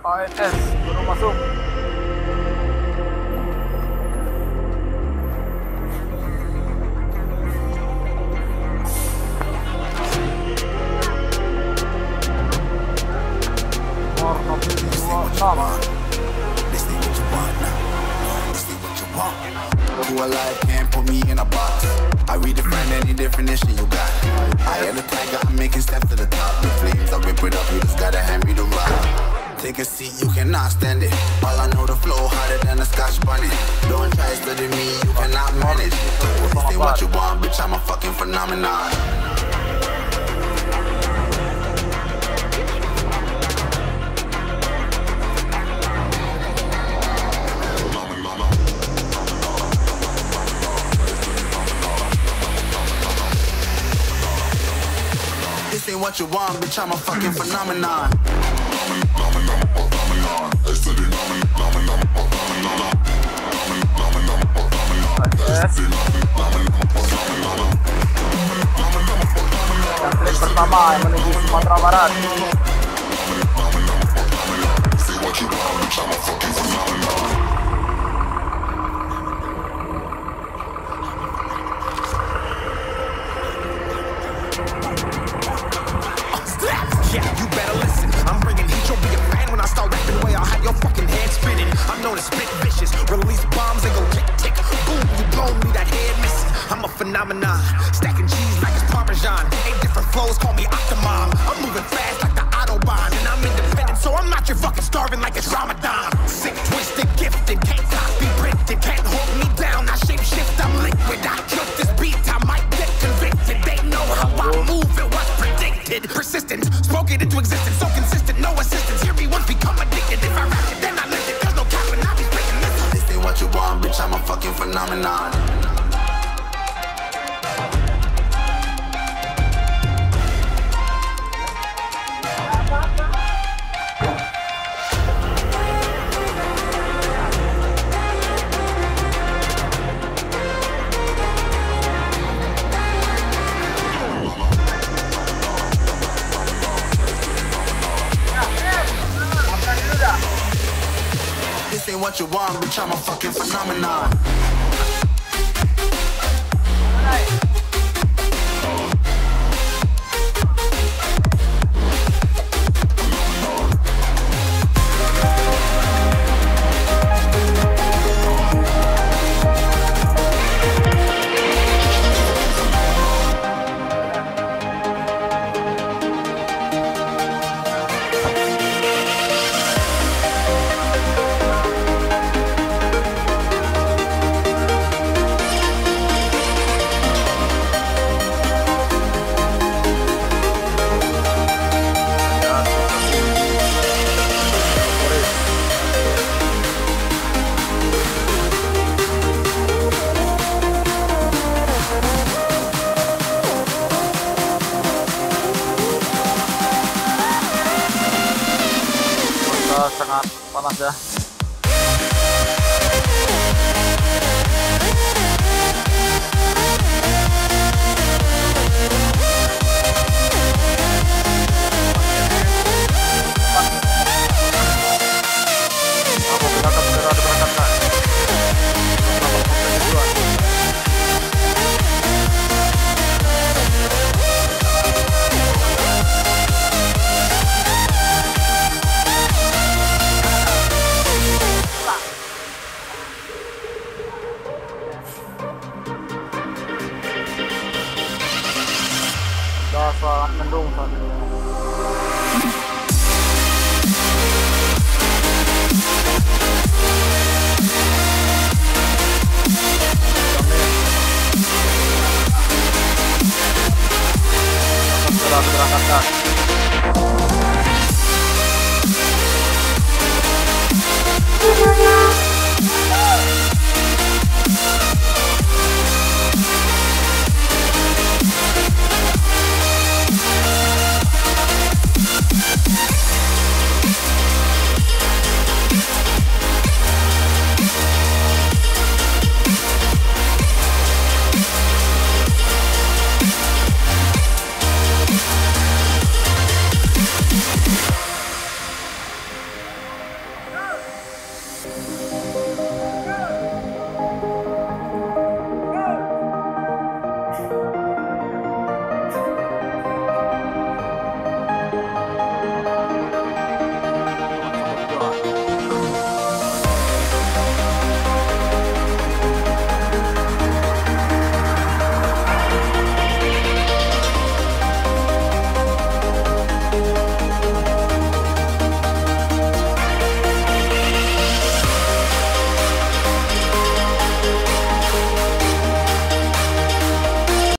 ANS baru masuk. Nomor 26. Who alive can't put me in a box. I redefine any definition you got. I am the tiger, I'm making steps to the top. The flames, I rip it up, you just gotta hand me the rock. Take a seat, you cannot stand it. All I know, the flow harder than a Scotch bonnet. Don't try studying me, you cannot manage. Say what you want, bitch, I'm a fucking phenomenon. This ain't what you want, bitch, I'm a fucking phenomenon. Template pertama yang menuju Sumatera Barat. Yeah, you better listen. I'm bringing heat. You'll be a fan when I start rapping away. I'll have your fucking head spinning. I'm known to spit vicious, release bombs and go tick tick. Boom, you blow me, that head missing. I'm a phenomenon, stacking cheese like it's Parmesan. 8 different flows, call me Octomom. I'm moving fast like the Autobahn, and I'm independent, so I'm not your fucking starving like it's Ramadan. Sick, twisted, gifted, can't copy, printed, can't hold me down. I shape shift, I'm liquid. I killed this beat, I might get convicted. They know how I move, it was predicted. Persistent, spoken into existence, so consistent, no assistance. Hear me once, become addicted. If I rap it, then I live it. There's no cap, and I'll be breaking this. This ain't what you want, bitch, I'm a fucking phenomenon. This ain't what you want, bitch, I'm a fucking phenomenon. Sangat panas ya. Sangat mendung saat ini. Sudah diberangkatkan.